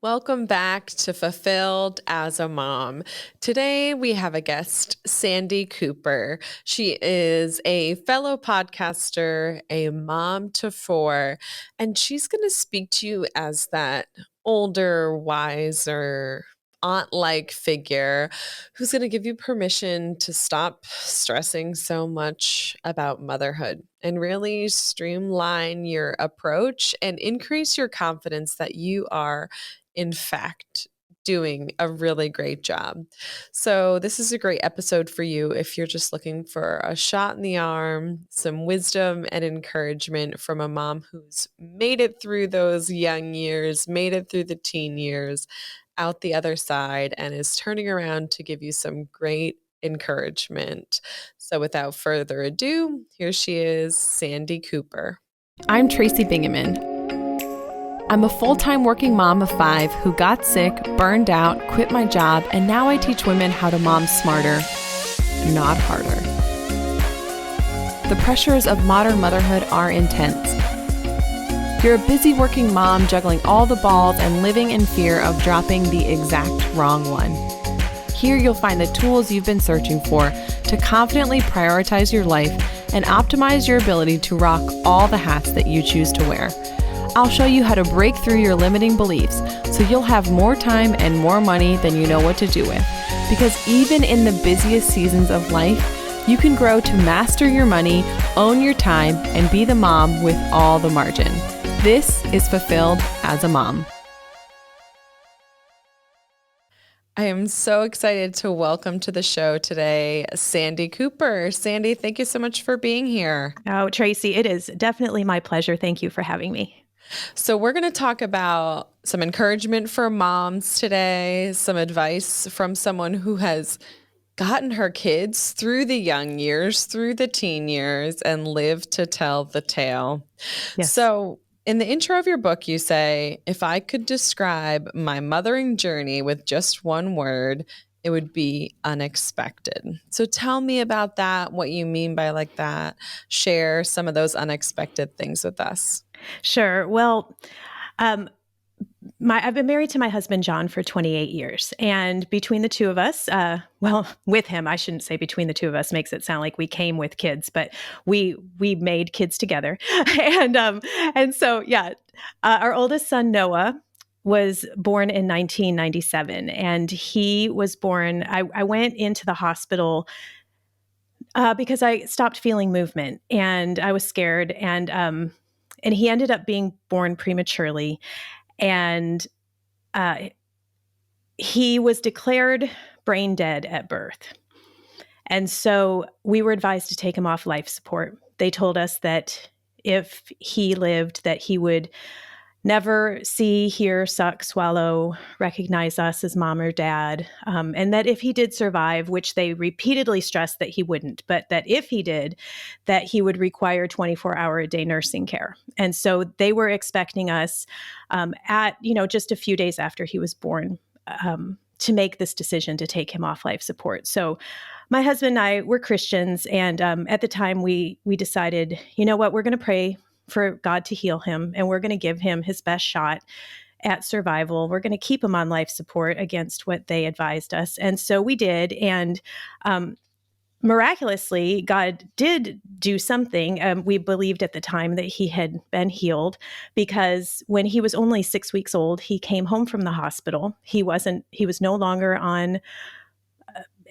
Welcome back to Fulfilled as a Mom. Today we have a guest, Sandy Cooper. She is a fellow podcaster, a mom to four, and she's going to speak to you as that older, wiser, aunt-like figure who's going to give you permission to stop stressing so much about motherhood and really streamline your approach and increase your confidence that you are in fact, doing a really great job. So, this is a great episode for you if you're just looking for a shot in the arm, some wisdom and encouragement from a mom who's made it through those young years, made it through the teen years, out the other side, and is turning around to give you some great encouragement. So, without further ado, here she is, Sandy Cooper. I'm Tracy Bingaman. I'm a full-time working mom of 5 who got sick, burned out, quit my job, and now I teach women how to mom smarter, not harder. The pressures of modern motherhood are intense. You're a busy working mom juggling all the balls and living in fear of dropping the exact wrong one. Here you'll find the tools you've been searching for to confidently prioritize your life and optimize your ability to rock all the hats that you choose to wear. I'll show you how to break through your limiting beliefs so you'll have more time and more money than you know what to do with. Because even in the busiest seasons of life, you can grow to master your money, own your time, and be the mom with all the margin. This is Fulfilled as a Mom. I am so excited to welcome to the show today, Sandy Cooper. Sandy, thank you so much for being here. Oh, Tracy, it is definitely my pleasure. Thank you for having me. So we're going to talk about some encouragement for moms today, some advice from someone who has gotten her kids through the young years, through the teen years, and lived to tell the tale. Yes. So in the intro of your book, you say, if I could describe my mothering journey with just one word, it would be unexpected. So tell me about that, what you mean by like that. Share some of those unexpected things with us. Sure. Well, I've been married to my husband, John, for 28 years. And between the two of us, with him, I shouldn't say between the two of us, makes it sound like we came with kids, but we made kids together. and so, our oldest son, Noah, was born in 1997. And he was born, I went into the hospital because I stopped feeling movement and I was scared. And he ended up being born prematurely. And he was declared brain dead at birth. And so we were advised to take him off life support. They told us that if he lived, that he would never see, hear, suck, swallow, recognize us as mom or dad. And that if he did survive, which they repeatedly stressed that he wouldn't, but that if he did, that he would require 24-hour-a-day nursing care. And so they were expecting us just a few days after he was born to make this decision to take him off life support. So my husband and I were Christians. And at the time we decided, you know what, we're going to pray for God to heal him, and we're going to give him his best shot at survival. We're going to keep him on life support against what they advised us. And so we did. And miraculously, God did do something. We believed at the time that he had been healed, because when he was only 6 weeks old, he came home from the hospital. He was no longer on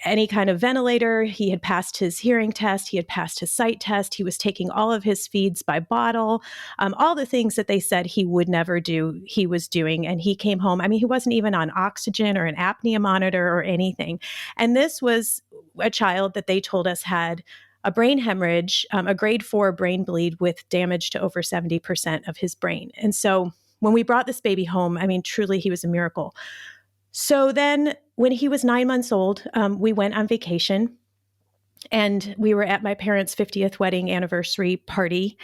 any kind of ventilator. He had passed his hearing test. He had passed his sight test. He was taking all of his feeds by bottle. All the things that they said he would never do, he was doing. And he came home. I mean, he wasn't even on oxygen or an apnea monitor or anything. And this was a child that they told us had a brain hemorrhage, a grade 4 brain bleed with damage to over 70% of his brain. And so when we brought this baby home, I mean, truly, he was a miracle. So then when he was 9 months old, we went on vacation, and we were at my parents' 50th wedding anniversary party,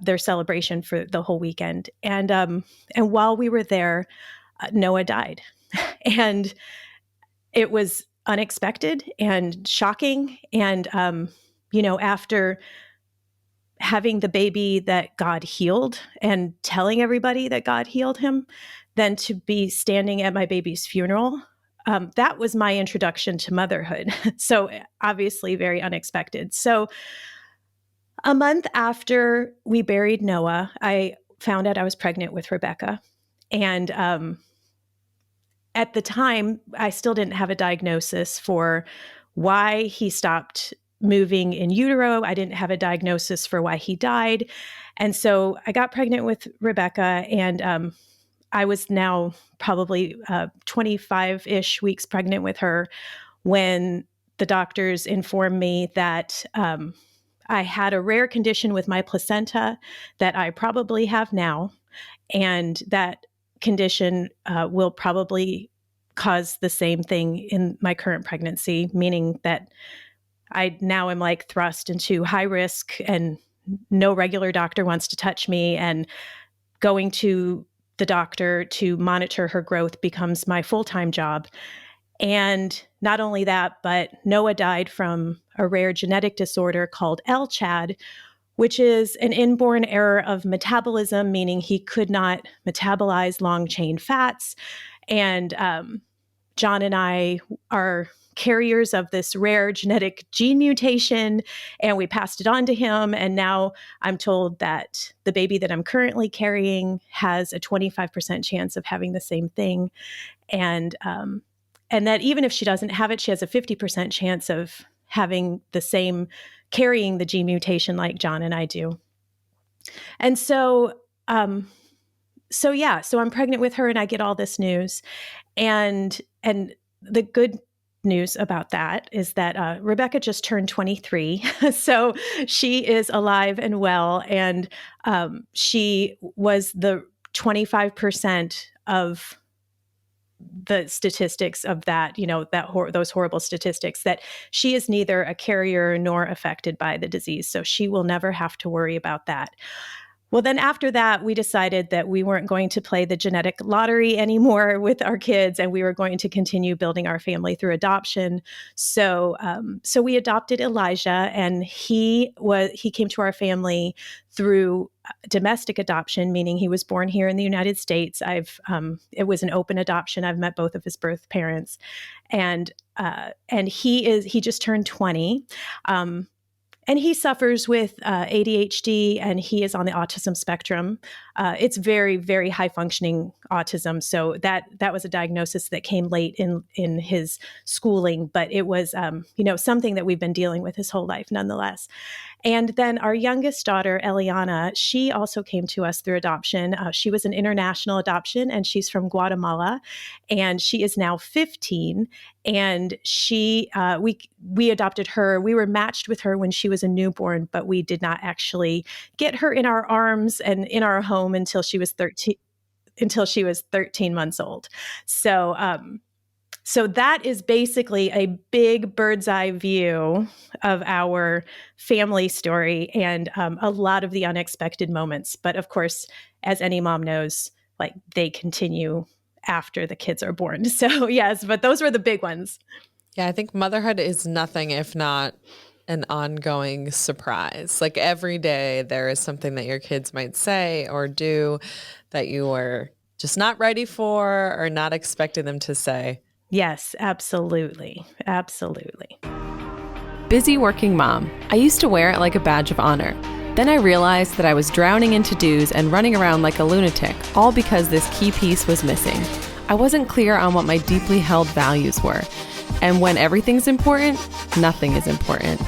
their celebration for the whole weekend. And while we were there, Noah died. And it was unexpected and shocking. And, after having the baby that God healed and telling everybody that God healed him, then to be standing at my baby's funeral, that was my introduction to motherhood. So obviously very unexpected. So a month after we buried Noah, I found out I was pregnant with Rebecca. And at the time, I still didn't have a diagnosis for why he stopped moving in utero. I didn't have a diagnosis for why he died. And so I got pregnant with Rebecca, and I was now probably 25-ish weeks pregnant with her when the doctors informed me that I had a rare condition with my placenta that I probably have now, and that condition will probably cause the same thing in my current pregnancy, meaning that I now am like thrust into high risk and no regular doctor wants to touch me, and going to the doctor to monitor her growth becomes my full-time job. And not only that, but Noah died from a rare genetic disorder called LCHAD, which is an inborn error of metabolism, meaning he could not metabolize long-chain fats. And John and I are carriers of this rare genetic gene mutation, and we passed it on to him. And now I'm told that the baby that I'm currently carrying has a 25% chance of having the same thing. And that even if she doesn't have it, she has a 50% chance of having the same, carrying the gene mutation like John and I do. And so I'm pregnant with her and I get all this news. And the good news about that is that Rebecca just turned 23. So she is alive and well. And she was the 25% of the statistics of that, those horrible statistics, that she is neither a carrier nor affected by the disease. So she will never have to worry about that. Well, then after that, we decided that we weren't going to play the genetic lottery anymore with our kids, and we were going to continue building our family through adoption. So we adopted Elijah, and he came to our family through domestic adoption, meaning he was born here in the United States. It was an open adoption. I've met both of his birth parents, and he just turned 20. And he suffers with ADHD, and he is on the autism spectrum. It's very, very high functioning autism. So that was a diagnosis that came late in his schooling, but it was something that we've been dealing with his whole life nonetheless. And then our youngest daughter, Eliana, she also came to us through adoption. She was an international adoption, and she's from Guatemala, and she is now 15. And we adopted her. We were matched with her when she was a newborn, but we did not actually get her in our arms and in our home until she was 13 months old. So that is basically a big bird's eye view of our family story, and a lot of the unexpected moments. But of course, as any mom knows, like, they continue after the kids are born. So yes, but those were the big ones. Yeah, I think motherhood is nothing if not an ongoing surprise. Like, every day there is something that your kids might say or do that you were just not ready for or not expecting them to say. Yes, absolutely. Absolutely. Busy working mom. I used to wear it like a badge of honor. Then I realized that I was drowning in to-dos and running around like a lunatic, all because this key piece was missing. I wasn't clear on what my deeply held values were. And when everything's important, nothing is important.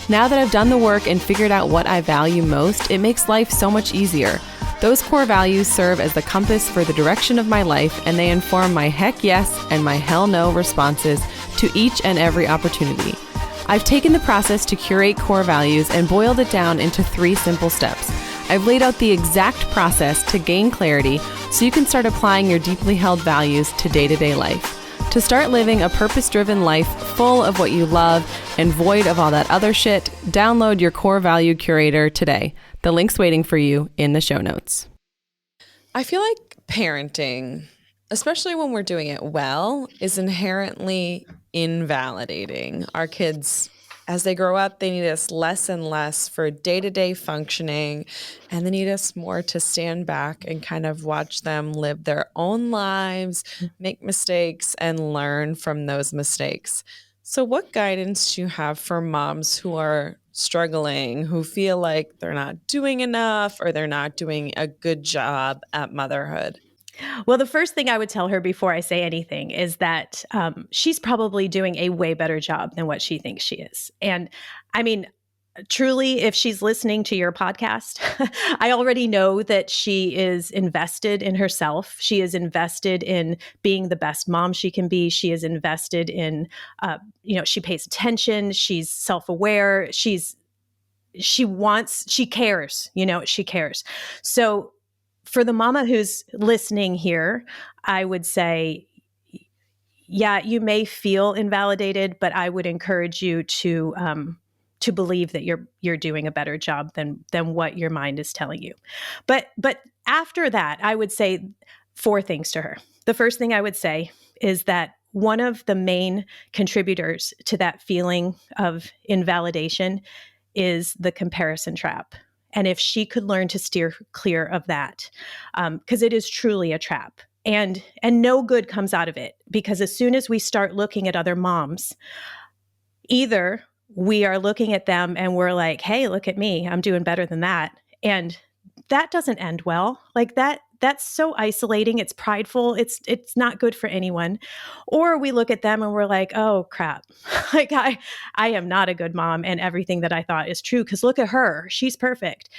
Now that I've done the work and figured out what I value most, it makes life so much easier. Those core values serve as the compass for the direction of my life, and they inform my heck yes and my hell no responses to each and every opportunity. I've taken the process to curate core values and boiled it down into 3 simple steps. I've laid out the exact process to gain clarity so you can start applying your deeply held values to day-to-day life. To start living a purpose-driven life full of what you love and void of all that other shit, download your core value curator today. The link's waiting for you in the show notes. I feel like parenting, especially when we're doing it well, is inherently invalidating. Our kids as they grow up, they need us less and less for day-to-day functioning, and they need us more to stand back and kind of watch them live their own lives, make mistakes, and learn from those mistakes. So what guidance do you have for moms who are struggling, who feel like they're not doing enough or they're not doing a good job at motherhood? Well, the first thing I would tell her before I say anything is that she's probably doing a way better job than what she thinks she is. And I mean, truly, if she's listening to your podcast, I already know that she is invested in herself. She is invested in being the best mom she can be. She is invested in, she pays attention. She's self-aware. She cares, she cares. So for the mama who's listening here, I would say, yeah, you may feel invalidated, but I would encourage you to believe that you're doing a better job than what your mind is telling you. But after that, I would say 4 things to her. The first thing I would say is that one of the main contributors to that feeling of invalidation is the comparison trap. And if she could learn to steer clear of that, because it is truly a trap. And no good comes out of it, because as soon as we start looking at other moms, either we are looking at them and we're like, hey, look at me, I'm doing better than that. And that doesn't end well. Like that's so isolating. It's prideful. It's not good for anyone. Or we look at them and we're like, oh crap, like I am not a good mom, and everything that I thought is true, because look at her, she's perfect.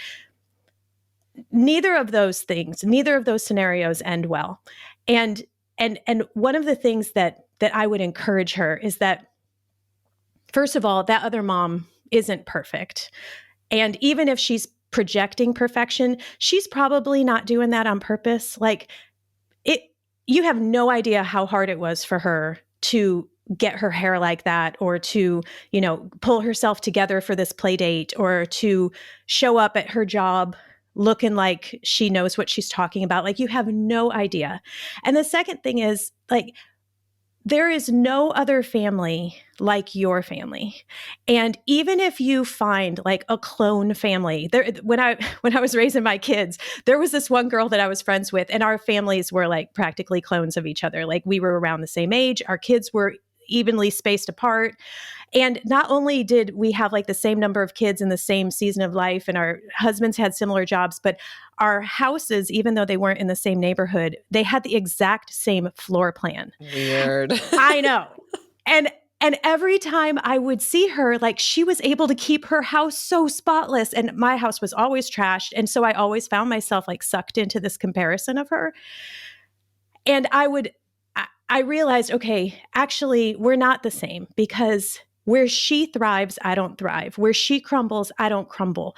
Neither of those scenarios end well. And one of the things that I would encourage her is that, first of all, that other mom isn't perfect. And even if she's projecting perfection, she's probably not doing that on purpose. Like you have no idea how hard it was for her to get her hair like that, or to, pull herself together for this play date, or to show up at her job looking like she knows what she's talking about. Like, you have no idea. And the second thing is, like, there is no other family like your family. And even if you find like a clone family, when I was raising my kids, there was this one girl that I was friends with, and our families were like practically clones of each other. Like, we were around the same age. Our kids were evenly spaced apart. And not only did we have like the same number of kids in the same season of life, and our husbands had similar jobs, but our houses, even though they weren't in the same neighborhood, they had the exact same floor plan. Weird. I know. And every time I would see her, like, she was able to keep her house so spotless, and my house was always trashed. And so I always found myself like sucked into this comparison of her. And I realized, okay, actually, we're not the same, because where she thrives, I don't thrive. Where she crumbles, I don't crumble.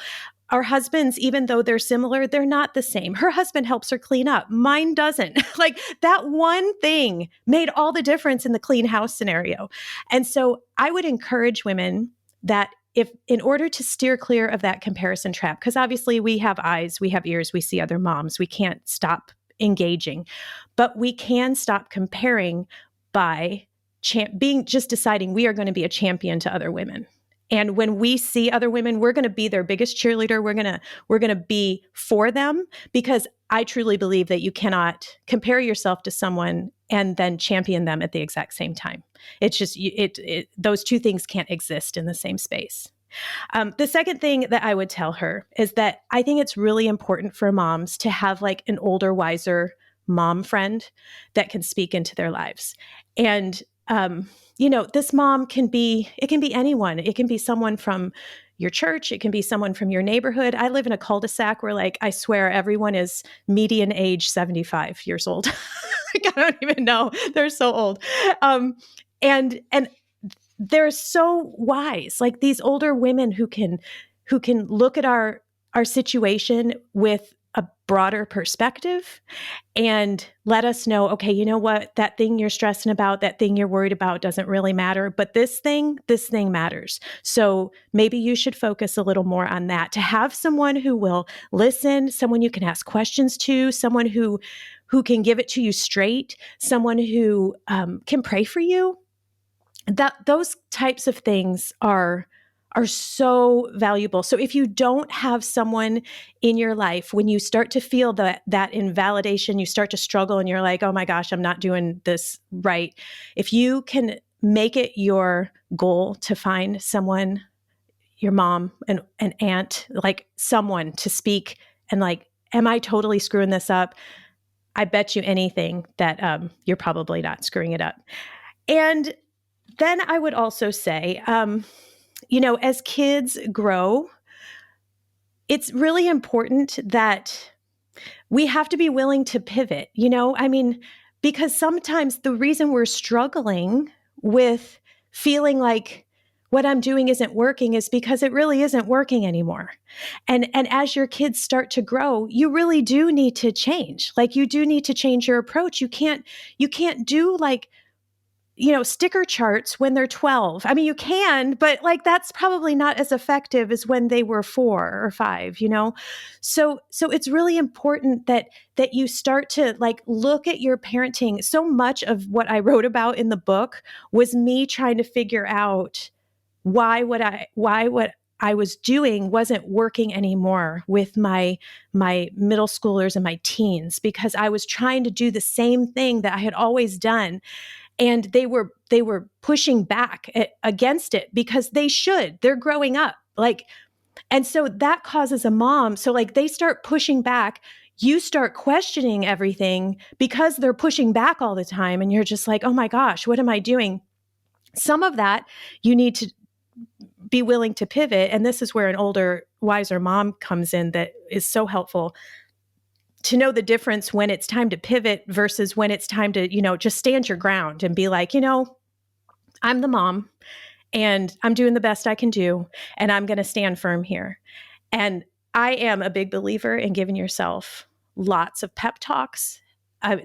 Our husbands, even though they're similar, they're not the same. Her husband helps her clean up. Mine doesn't. Like, that one thing made all the difference in the clean house scenario. And so I would encourage women that, if in order to steer clear of that comparison trap, because obviously we have eyes, we have ears, we see other moms, we can't stop engaging, but we can stop comparing by deciding we are going to be a champion to other women. And when we see other women, we're going to be their biggest cheerleader. We're going to be for them, because I truly believe that you cannot compare yourself to someone and then champion them at the exact same time. It's just, those two things can't exist in the same space. The second thing that I would tell her is that I think it's really important for moms to have like an older, wiser mom friend that can speak into their lives. And, this mom can be anyone. It can be someone from your church. It can be someone from your neighborhood. I live in a cul-de-sac where, like, I swear everyone is median age 75 years old. Like, I don't even know. They're so old. And they're so wise. Like, these older women who can look at our situation with a broader perspective and let us know, okay, you know what, that thing you're stressing about, that thing you're worried about doesn't really matter, but this thing matters. So maybe you should focus a little more on that. To have someone who will listen, someone you can ask questions to, someone who can give it to you straight, someone who can pray for you. Those types of things are are so valuable. So if you don't have someone in your life, when you start to feel that invalidation, you start to struggle and you're like, oh my gosh, I'm not doing this right. If you can make it your goal to find someone, your mom, an aunt, like someone to speak and like, am I totally screwing this up? I bet you anything that you're probably not screwing it up. And then I would also say, as kids grow, it's really important that we have to be willing to pivot, because sometimes the reason we're struggling with feeling like what I'm doing isn't working is because it really isn't working anymore. And as your kids start to grow, you really do need to change. Like you do need to change your approach. You can't do like sticker charts when they're 12. I mean, you can, but like that's probably not as effective as when they were 4 or 5, So it's really important that you start to like look at your parenting. So much of what I wrote about in the book was me trying to figure out why what I was doing wasn't working anymore with my middle schoolers and my teens, because I was trying to do the same thing that I had always done. And they were pushing back against it because they're growing up. And so that causes a mom. So like they start pushing back, you start questioning everything because they're pushing back all the time. And you're just like, oh my gosh, what am I doing? Some of that you need to be willing to pivot. And this is where an older, wiser mom comes in that is so helpful to know the difference when it's time to pivot versus when it's time to, just stand your ground and be like, I'm the mom and I'm doing the best I can do and I'm going to stand firm here. And I am a big believer in giving yourself lots of pep talks.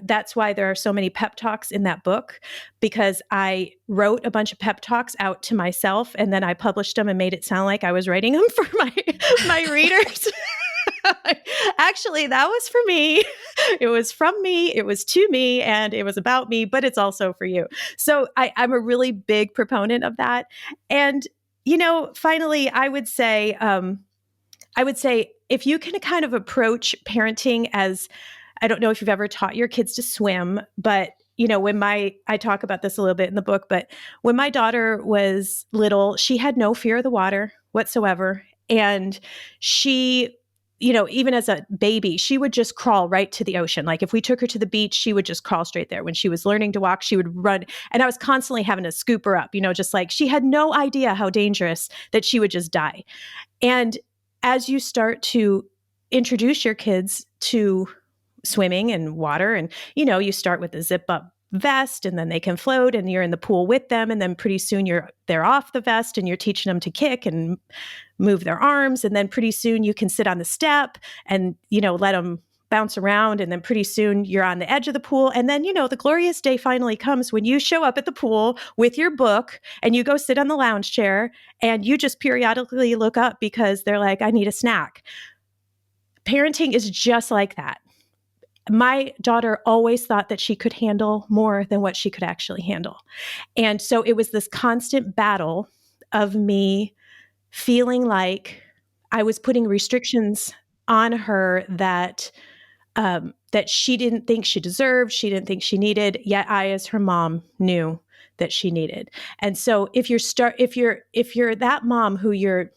That's why there are so many pep talks in that book, because I wrote a bunch of pep talks out to myself and then I published them and made it sound like I was writing them for my readers. Actually, that was for me. It was from me. It was to me, and it was about me, but it's also for you. So I'm a really big proponent of that. And, finally, I would say if you can kind of approach parenting as, I don't know if you've ever taught your kids to swim, but I talk about this a little bit in the book, but when my daughter was little, she had no fear of the water whatsoever. And she, even as a baby, she would just crawl right to the ocean. Like if we took her to the beach, she would just crawl straight there. When she was learning to walk, she would run. And I was constantly having to scoop her up, just like she had no idea how dangerous that she would just die. And as you start to introduce your kids to swimming and water, and, you start with a zip up vest and then they can float and you're in the pool with them. And then pretty soon they're off the vest and you're teaching them to kick and move their arms. And then pretty soon you can sit on the step and, let them bounce around. And then pretty soon you're on the edge of the pool. And then, the glorious day finally comes when you show up at the pool with your book and you go sit on the lounge chair and you just periodically look up because they're like, I need a snack. Parenting is just like that. My daughter always thought that she could handle more than what she could actually handle. And so it was this constant battle of me feeling like I was putting restrictions on her that she didn't think she deserved, she didn't think she needed, yet I, as her mom, knew that she needed. And so if you're that mom who you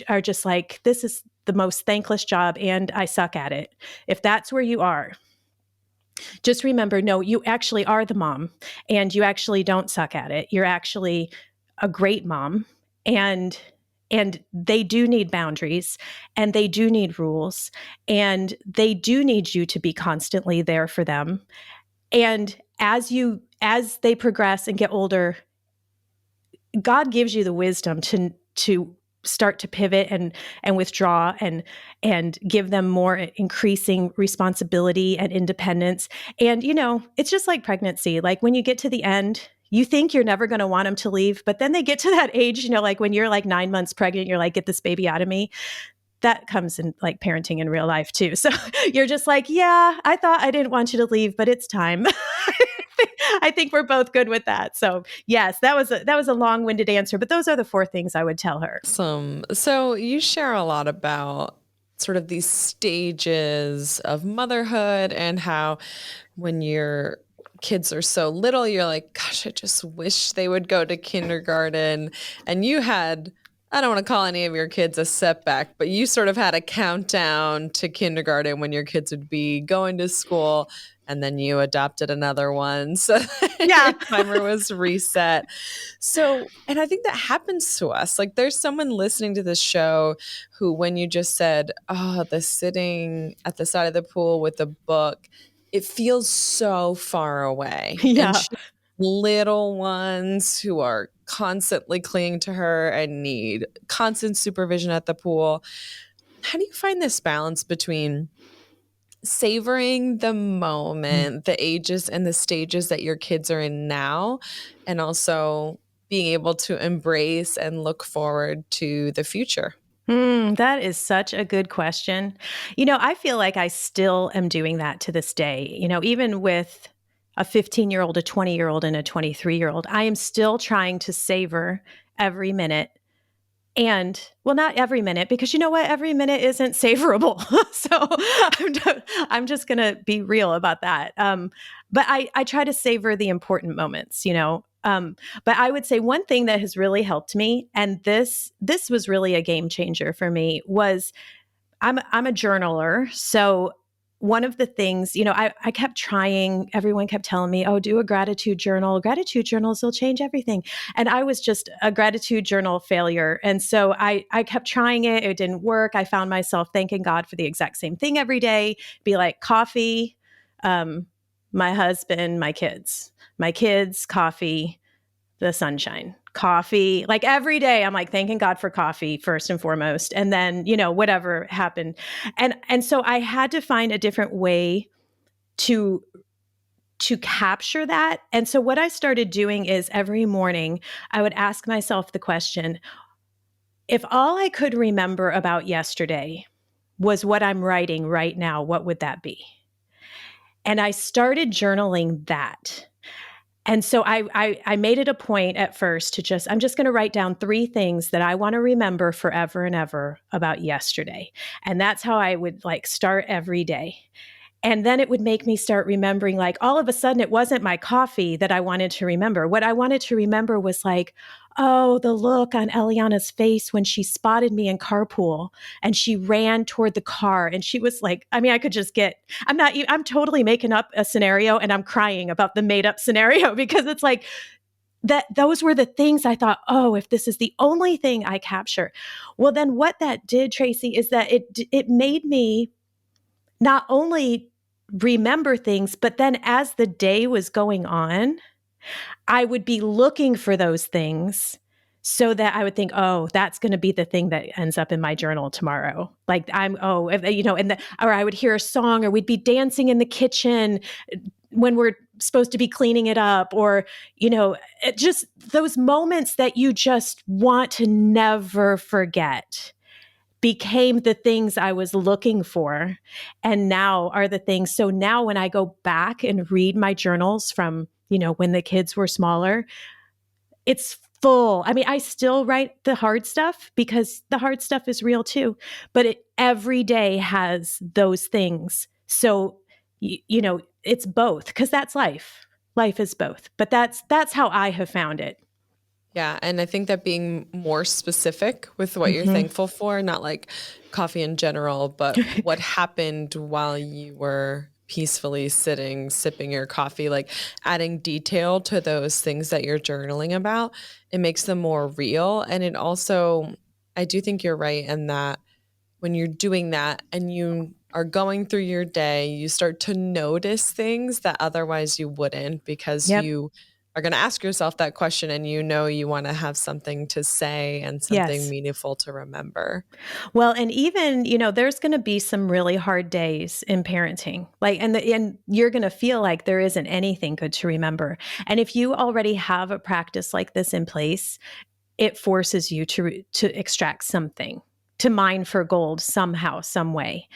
are just like, this is the most thankless job and I suck at it. If that's where you are, just remember, no, you actually are the mom and you actually don't suck at it. You're actually a great mom, and they do need boundaries and they do need rules and they do need you to be constantly there for them. And as they progress and get older, God gives you the wisdom to start to pivot and withdraw and give them more increasing responsibility and independence. And, it's just like pregnancy. Like when you get to the end, you think you're never going to want them to leave, but then they get to that age, like when you're like 9 months pregnant, you're like, get this baby out of me. That comes in like parenting in real life too. So you're just like, yeah, I thought I didn't want you to leave, but it's time. I think we're both good with that. So yes, that was a long-winded answer, but those are the four things I would tell her. So you share a lot about sort of these stages of motherhood and how when your kids are so little, you're like, gosh, I just wish they would go to kindergarten. And you had, I don't want to call any of your kids a setback, but you sort of had a countdown to kindergarten when your kids would be going to school. And then you adopted another one. So Yeah. your timer was reset. So, and I think that happens to us. Like there's someone listening to this show who, when you just said, oh, the sitting at the side of the pool with a book, it feels so far away. And Yeah. she little ones who are constantly clinging to her and need constant supervision at the pool. How do you find this balance between savoring the moment, the ages and the stages that your kids are in now, and also being able to embrace and look forward to the future? That is such a good question. I feel like I still am doing that to this day. Even with a 15-year-old, a 20-year-old, and a 23-year-old, I am still trying to savor every minute. And well, not every minute, because you know what? Every minute isn't savorable. So I'm just going to be real about that. But I try to savor the important moments. But I would say one thing that has really helped me, and this was really a game changer for me, was I'm a journaler. So one of the things, I kept trying, everyone kept telling me, oh, do a gratitude journal. Gratitude journals will change everything. And I was just a gratitude journal failure. And so I kept trying it. It didn't work. I found myself thanking God for the exact same thing every day. Be like coffee, my husband, my kids, coffee, the sunshine, coffee. Like every day I'm like thanking God for coffee first and foremost, and then whatever happened. And so I had to find a different way to capture that. And so what I started doing is every morning I would ask myself the question, if all I could remember about yesterday was what I'm writing right now, what would that be? And I started journaling that. And so I made it a point at first to I'm just going to write down 3 things that I want to remember forever and ever about yesterday. And that's how I would start every day. And then it would make me start remembering, all of a sudden, it wasn't my coffee that I wanted to remember. What I wanted to remember was oh, the look on Eliana's face when she spotted me in carpool and she ran toward the car. And she was I could just I'm totally making up a scenario and I'm crying about the made up scenario because it's that those were the things I thought, oh, if this is the only thing I capture. Well, then what that did, Tracy, is that it made me not only remember things, but then as the day was going on, I would be looking for those things so that I would think, oh, that's going to be the thing that ends up in my journal tomorrow. Or I would hear a song, or we'd be dancing in the kitchen when we're supposed to be cleaning it up, or, just those moments that you just want to never forget became the things I was looking for, and now are the things. So now when I go back and read my journals from, when the kids were smaller, it's full. I still write the hard stuff because the hard stuff is real too, but every day has those things. So, it's both, because that's life. Life is both, but that's how I have found it. Yeah. And I think that being more specific with what you're Mm-hmm. thankful for, not like coffee in general, but what happened while you were peacefully sitting, sipping your coffee, adding detail to those things that you're journaling about, it makes them more real. And it also, I do think you're right in that when you're doing that and you are going through your day, you start to notice things that otherwise you wouldn't, because Yep. you are going to ask yourself that question and you want to have something to say and something Yes. meaningful to remember. Well, and even, there's going to be some really hard days in parenting. And you're going to feel like there isn't anything good to remember. And if you already have a practice like this in place, it forces you to extract something, to mine for gold somehow, some way,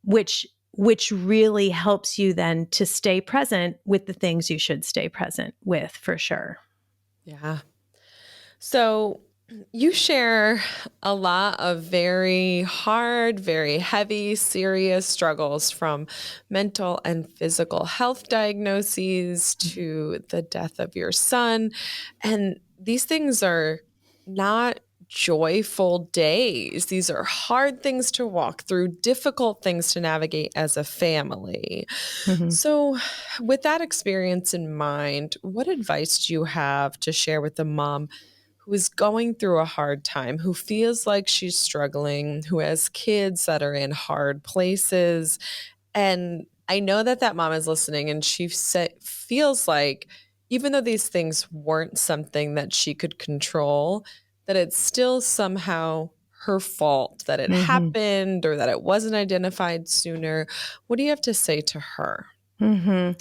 which which really helps you then to stay present with the things you should stay present with, for sure. Yeah. So you share a lot of very hard, very heavy, serious struggles, from mental and physical health diagnoses to the death of your son. And these things are not joyful days. These are hard things to walk through, difficult things to navigate as a family. Mm-hmm. So, with that experience in mind, what advice do you have to share with a mom who is going through a hard time, who feels like she's struggling, who has kids that are in hard places? And I know that that mom is listening, and she feels like even though these things weren't something that she could control, that it's still somehow her fault that it happened or that it wasn't identified sooner. What do you have to say to her? Mm-hmm.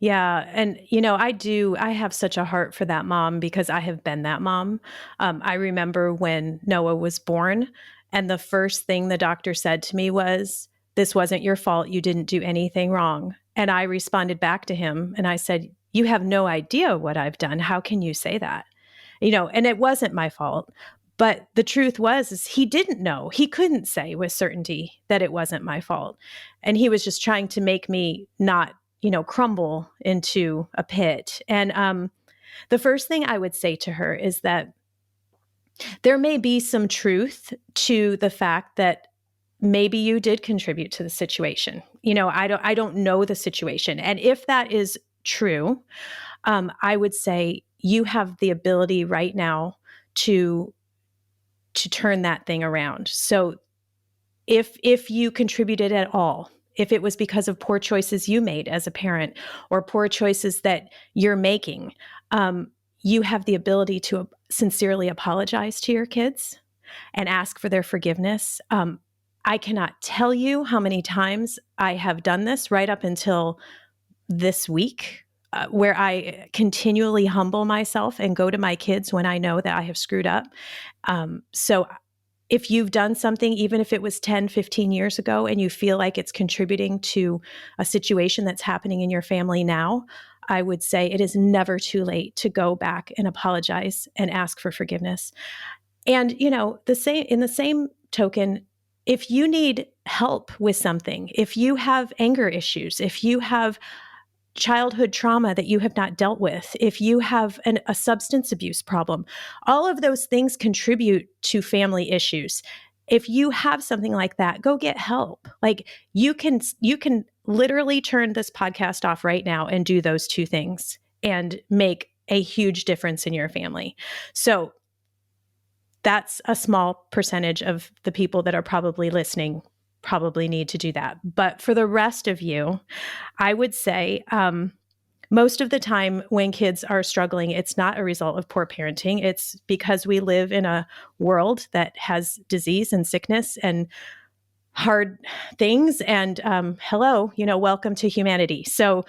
Yeah. And, I have such a heart for that mom because I have been that mom. I remember when Noah was born, and the first thing the doctor said to me was, "This wasn't your fault. You didn't do anything wrong." And I responded back to him and I said, "You have no idea what I've done. How can you say that?" And it wasn't my fault. But the truth was, is he didn't know. He couldn't say with certainty that it wasn't my fault. And he was just trying to make me not, crumble into a pit. And the first thing I would say to her is that there may be some truth to the fact that maybe you did contribute to the situation. I don't know the situation. And if that is true, I would say you have the ability right now to turn that thing around. So if you contributed at all, if it was because of poor choices you made as a parent or poor choices that you're making, you have the ability to sincerely apologize to your kids and ask for their forgiveness. I cannot tell you how many times I have done this right up until this week, where I continually humble myself and go to my kids when I know that I have screwed up. So if you've done something, even if it was 10, 15 years ago, and you feel like it's contributing to a situation that's happening in your family now, I would say it is never too late to go back and apologize and ask for forgiveness. And, in the same token, if you need help with something, if you have anger issues, if you have childhood trauma that you have not dealt with, if you have a substance abuse problem, all of those things contribute to family issues. If you have something like that, go get help. Like you can literally turn this podcast off right now and do those two things and make a huge difference in your family. So that's a small percentage of the people that are probably listening probably need to do that. But for the rest of you, I would say most of the time when kids are struggling, it's not a result of poor parenting. It's because we live in a world that has disease and sickness and hard things. And welcome to humanity. So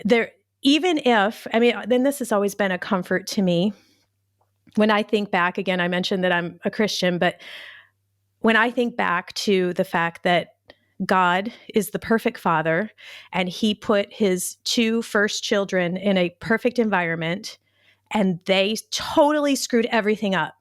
then this has always been a comfort to me. When I think back, again, I mentioned that I'm a Christian, but when I think back to the fact that God is the perfect father and he put his two first children in a perfect environment and they totally screwed everything up.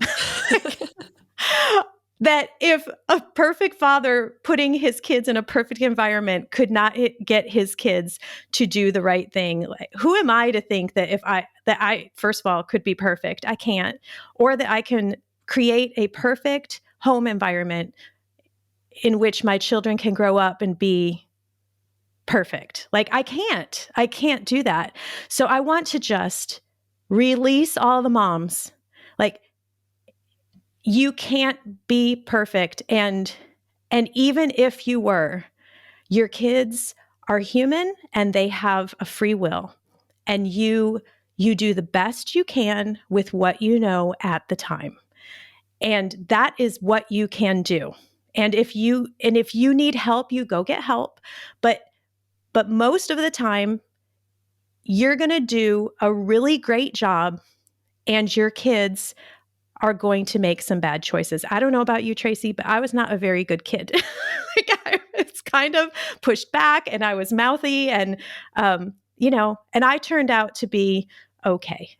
That if a perfect father putting his kids in a perfect environment could not get his kids to do the right thing, like, who am I to think that I first of all could be perfect? I can't. Or that I can create a perfect home environment in which my children can grow up and be perfect. Like I can't do that. So I want to just release all the moms. Like you can't be perfect. And even if you were, your kids are human and they have a free will. And you do the best you can with what you know at the time. And that is what you can do. And if you need help, you go get help. But most of the time, you're going to do a really great job and your kids are going to make some bad choices. I don't know about you, Tracy, but I was not a very good kid. Like I was kind of pushed back and I was mouthy and, and I turned out to be okay.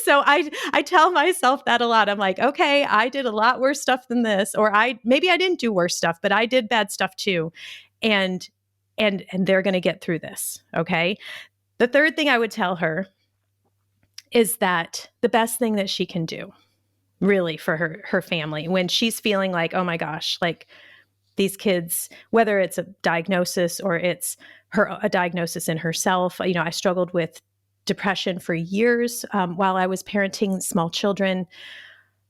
So I tell myself that a lot. I'm like, okay, I did a lot worse stuff than this, or maybe I didn't do worse stuff, but I did bad stuff too. And they're going to get through this. Okay. The third thing I would tell her is that the best thing that she can do really for her family when she's feeling like, oh my gosh, like these kids, whether it's a diagnosis or it's a diagnosis in herself. I struggled with depression for years while I was parenting small children.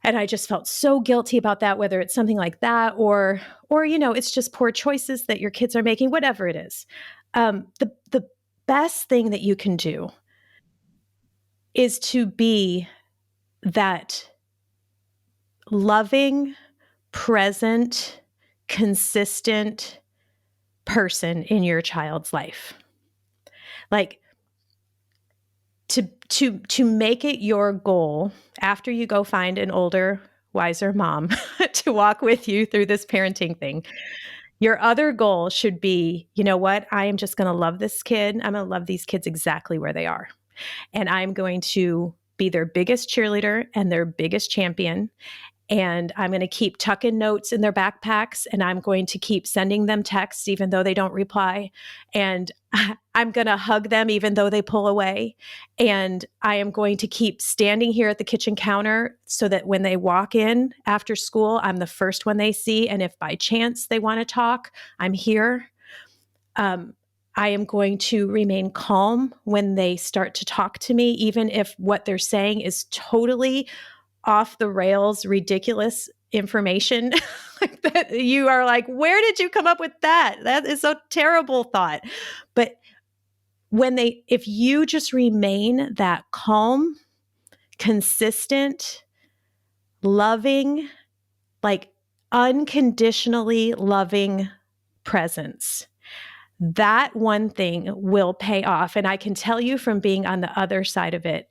And I just felt so guilty about that, whether it's something like that or it's just poor choices that your kids are making, whatever it is. The best thing that you can do is to be that loving, present, consistent person in your child's life. Like to make it your goal after you go find an older, wiser mom to walk with you through this parenting thing. Your other goal should be, you know what? I am just going to love this kid. I'm going to love these kids exactly where they are. And I'm going to be their biggest cheerleader and their biggest champion. And I'm going to keep tucking notes in their backpacks, and I'm going to keep sending them texts even though they don't reply. And I'm going to hug them even though they pull away. And I am going to keep standing here at the kitchen counter so that when they walk in after school, I'm the first one they see. And if by chance they want to talk, I'm here. I am going to remain calm when they start to talk to me, even if what they're saying is totally off the rails, ridiculous information like that. You are like, where did you come up with that? That is a terrible thought. But if you just remain that calm, consistent, loving, like unconditionally loving presence, that one thing will pay off. And I can tell you from being on the other side of it,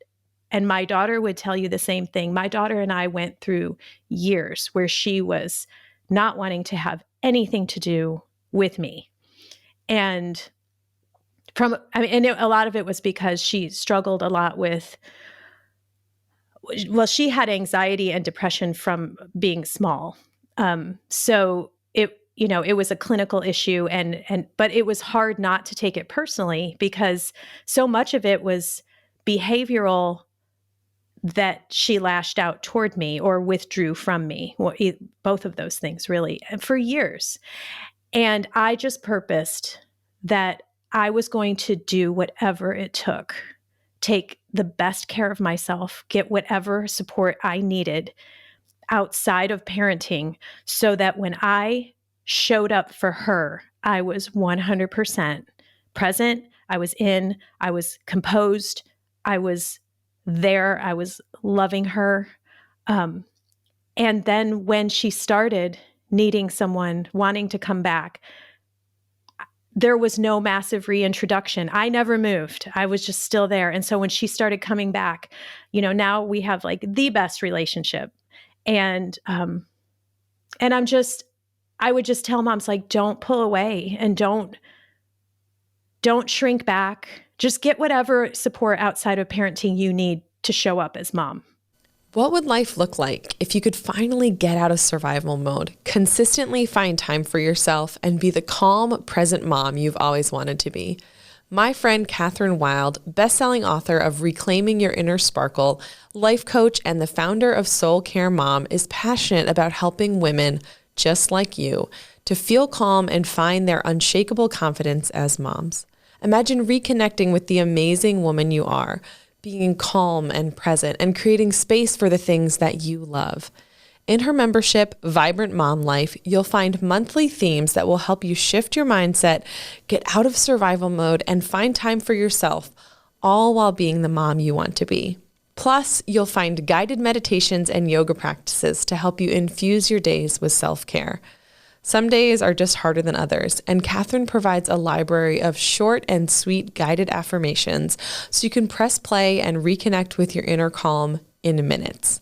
and my daughter would tell you the same thing. My daughter and I went through years where she was not wanting to have anything to do with me. And a lot of it was because she struggled a lot with, she had anxiety and depression from being small. So it was a clinical issue but it was hard not to take it personally because so much of it was behavioral that she lashed out toward me or withdrew from me, both of those things really, for years. And I just purposed that I was going to do whatever it took, take the best care of myself, get whatever support I needed outside of parenting so that when I showed up for her, I was 100% present. I was composed. I was there. I was loving her. And then when she started needing someone, wanting to come back, there was no massive reintroduction. I never moved. I was just still there. And so when she started coming back, now we have like the best relationship. And I would just tell moms, like, don't pull away and don't shrink back. Just get whatever support outside of parenting you need to show up as mom. What would life look like if you could finally get out of survival mode, consistently find time for yourself, and be the calm, present mom you've always wanted to be? My friend Catherine Wild, best-selling author of Reclaiming Your Inner Sparkle, life coach, and the founder of Soul Care Mom, is passionate about helping women just like you to feel calm and find their unshakable confidence as moms. Imagine reconnecting with the amazing woman you are, being calm and present, and creating space for the things that you love. In her membership, Vibrant Mom Life, you'll find monthly themes that will help you shift your mindset, get out of survival mode, and find time for yourself, all while being the mom you want to be. Plus, you'll find guided meditations and yoga practices to help you infuse your days with self-care. Some days are just harder than others, and Catherine provides a library of short and sweet guided affirmations so you can press play and reconnect with your inner calm in minutes.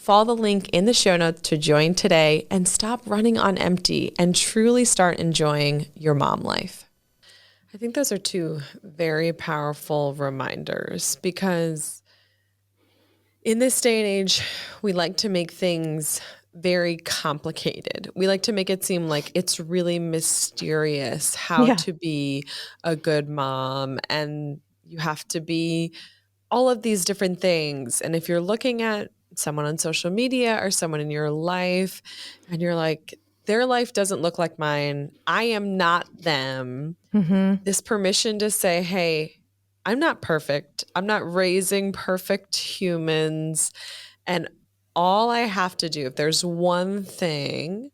Follow the link in the show notes to join today and stop running on empty and truly start enjoying your mom life. I think those are two very powerful reminders because in this day and age, we like to make things very complicated. We like to make it seem like it's really mysterious how to be a good mom, and you have to be all of these different things. And if you're looking at someone on social media or someone in your life and you're like, their life doesn't look like mine, I am not them. This permission to say, hey, I'm not perfect. I'm not raising perfect humans. And all I have to do, if there's one thing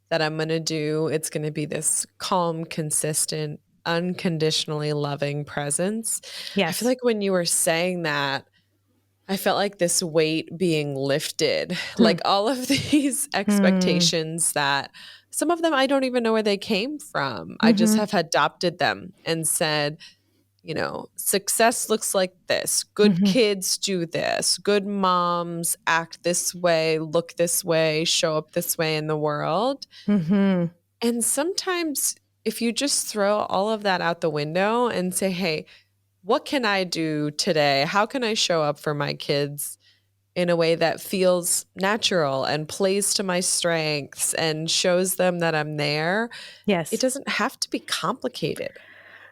that I'm going to do, it's going to be this calm, consistent, unconditionally loving presence. Yes. I feel like when you were saying that, I felt like this weight being lifted, like all of these expectations that some of them I don't even know where they came from. I just have adopted them and said, you know, success looks like this. Good kids do this. Good moms act this way, look this way, show up this way in the world. And sometimes if you just throw all of that out the window and say, hey, what can I do today? How can I show up for my kids in a way that feels natural and plays to my strengths and shows them that I'm there? Yes. It doesn't have to be complicated.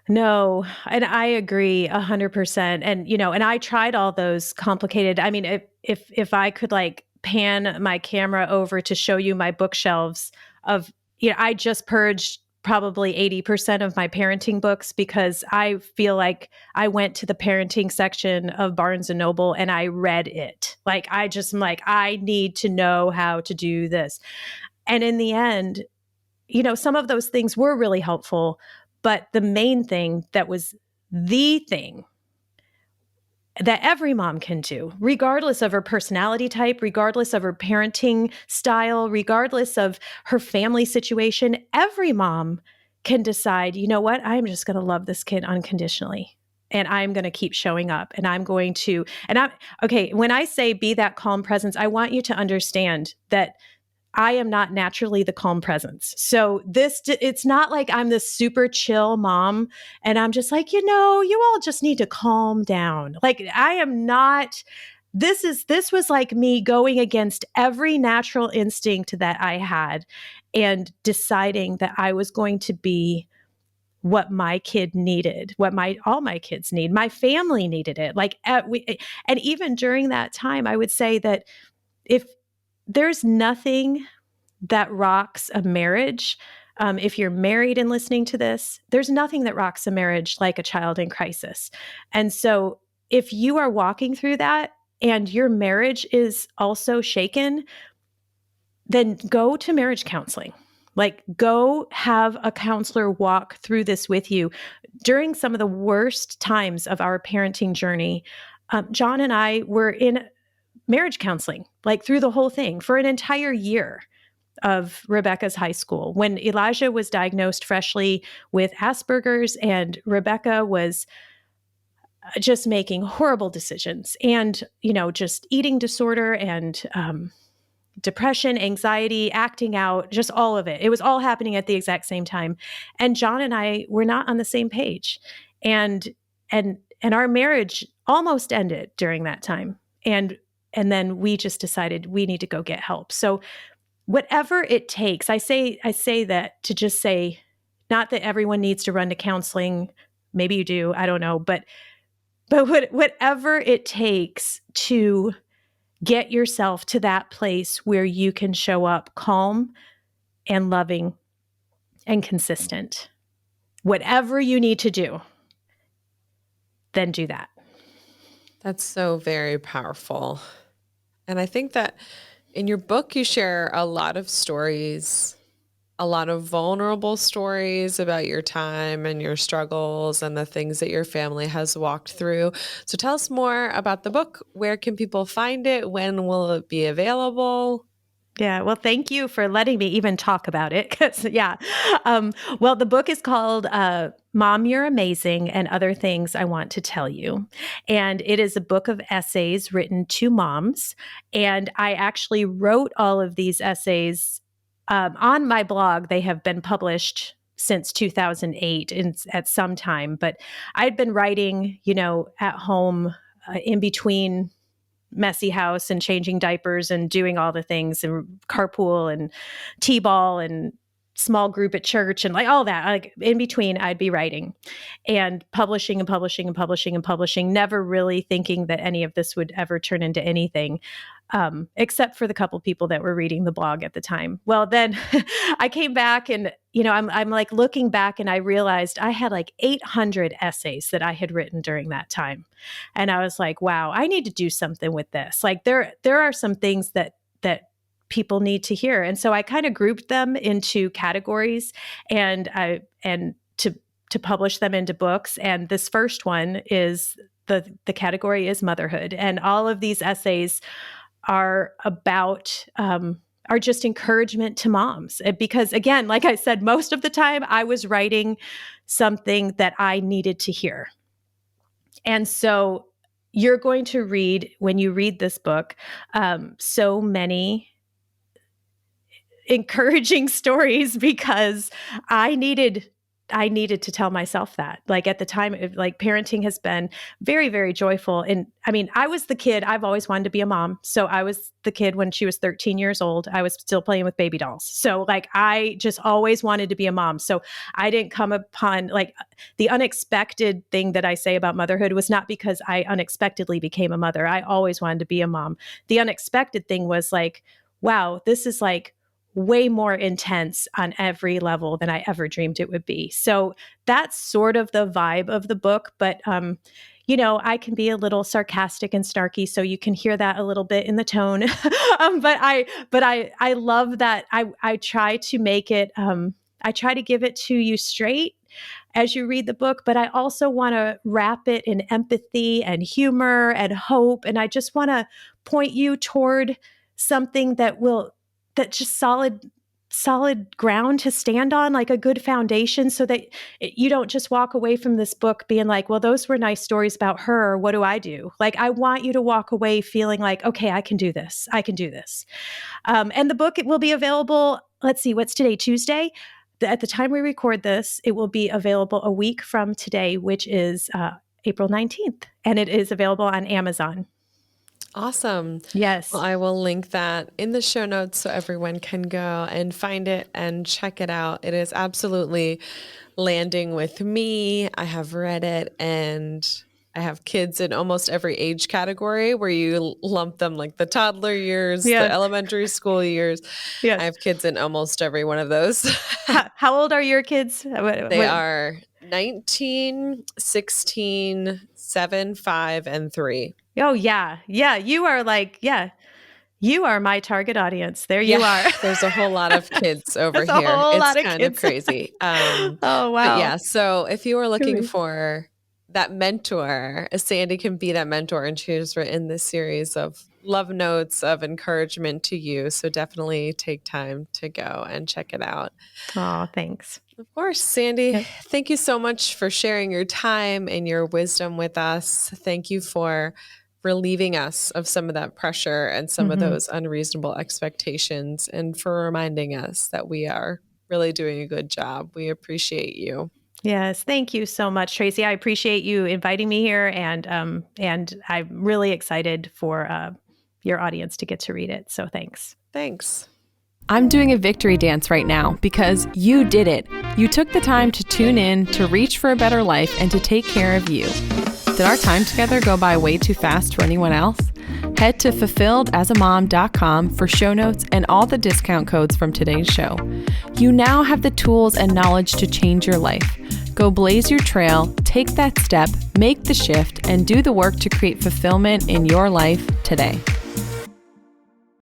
No, and I agree 100%. And, you know, and I tried all those complicated, I mean, if I could like pan my camera over to show you my bookshelves of, you know, I just purged probably 80% of my parenting books because I feel like I went to the parenting section of Barnes and Noble and I read it. Like, I just am like, I need to know how to do this. And in the end, you know, some of those things were really helpful. But the main thing that was the thing that every mom can do, regardless of her personality type, regardless of her parenting style, regardless of her family situation, every mom can decide, you know what, I'm just going to love this kid unconditionally. And I'm going to keep showing up and I'm going to, and I'm, okay, when I say be that calm presence, I want you to understand that I am not naturally the calm presence. So it's not like I'm this super chill mom and I'm just like, you know, you all just need to calm down. Like, I am not, this was like me going against every natural instinct that I had and deciding that I was going to be what my kid needed, what all my kids need. My family needed it. Like, and even during that time, I would say that if there's nothing that rocks a marriage. If you're married and listening to this, there's nothing that rocks a marriage like a child in crisis. And so if you are walking through that and your marriage is also shaken, then go to marriage counseling. Like, go have a counselor walk through this with you. During some of the worst times of our parenting journey, John and I were in marriage counseling, like through the whole thing for an entire year of Rebecca's high school. When Elijah was diagnosed freshly with Asperger's and Rebecca was just making horrible decisions and, you know, just eating disorder and depression, anxiety, acting out, just all of it. It was all happening at the exact same time. And John and I were not on the same page. And our marriage almost ended during that time. And then we just decided we need to go get help. So whatever it takes, I say that to just say, not that everyone needs to run to counseling. Maybe you do, I don't know, but whatever it takes to get yourself to that place where you can show up calm and loving and consistent. Whatever you need to do, then do that. That's so very powerful. And I think that in your book, you share a lot of stories, a lot of vulnerable stories about your time and your struggles and the things that your family has walked through. So tell us more about the book. Where can people find it? When will it be available? Yeah. Well, thank you for letting me even talk about it. 'Cause, yeah. Well, the book is called Mom, You're Amazing and Other Things I Want to Tell You. And it is a book of essays written to moms. And I actually wrote all of these essays on my blog. They have been published since 2008 at some time, but I'd been writing, at home in between messy house and changing diapers and doing all the things and carpool and t-ball and small group at church and like all that. Like in between, I'd be writing and publishing and publishing and publishing and publishing, never really thinking that any of this would ever turn into anything, except for the couple people that were reading the blog at the time. Well, then I came back and, I'm like looking back and I realized I had like 800 essays that I had written during that time. And I was like, wow, I need to do something with this. Like there are some things that people need to hear. And so I kind of grouped them into categories and to publish them into books. And this first one is the category is motherhood. And all of these essays are about, are just encouragement to moms. Because again, like I said, most of the time I was writing something that I needed to hear. And so you're going to read, when you read this book, so many encouraging stories because I needed to tell myself that. Like at the time, like parenting has been very, very joyful. And I mean, I was the kid, I've always wanted to be a mom. So I was the kid when she was 13 years old, I was still playing with baby dolls. So like, I just always wanted to be a mom. So I didn't come upon like the unexpected thing that I say about motherhood was not because I unexpectedly became a mother. I always wanted to be a mom. The unexpected thing was like, wow, this is like way more intense on every level than I ever dreamed it would be. So that's sort of the vibe of the book. But, I can be a little sarcastic and snarky, so you can hear that a little bit in the tone. But I love that. I try to make it, I try to give it to you straight as you read the book, but I also want to wrap it in empathy and humor and hope. And I just want to point you toward something that just solid ground to stand on, like a good foundation, so that you don't just walk away from this book being like, well, those were nice stories about her. What do I do? Like, I want you to walk away feeling like, okay, I can do this. I can do this. And the book, it will be available. Let's see, what's today? Tuesday. At the time we record this, it will be available a week from today, which is April 19th. And it is available on Amazon. Awesome. Yes. Well, I will link that in the show notes so everyone can go and find it and check it out. It is absolutely landing with me. I have read it and I have kids in almost every age category where you lump them, like the toddler years, the elementary school years. Yeah. I have kids in almost every one of those. How old are your kids? They are 19, 16, 7, 5, and 3. Oh, yeah. Yeah. You are like, you are my target audience. There you are. There's a whole lot of kids over here. It's kind of crazy. Oh, wow. Yeah. So if you are looking for that mentor, Sandy can be that mentor. And she has written this series of love notes of encouragement to you. So definitely take time to go and check it out. Oh, thanks. Of course, Sandy, thank you so much for sharing your time and your wisdom with us. Thank you for relieving us of some of that pressure and some of those unreasonable expectations, and for reminding us that we are really doing a good job. We appreciate you. Yes. Thank you so much, Tracy. I appreciate you inviting me here, and I'm really excited for your audience to get to read it. So thanks. Thanks. I'm doing a victory dance right now because you did it. You took the time to tune in, to reach for a better life, and to take care of you. Did our time together go by way too fast for anyone else? Head to fulfilledasmom.com for show notes and all the discount codes from today's show. You now have the tools and knowledge to change your life. Go blaze your trail, take that step, make the shift, and do the work to create fulfillment in your life today.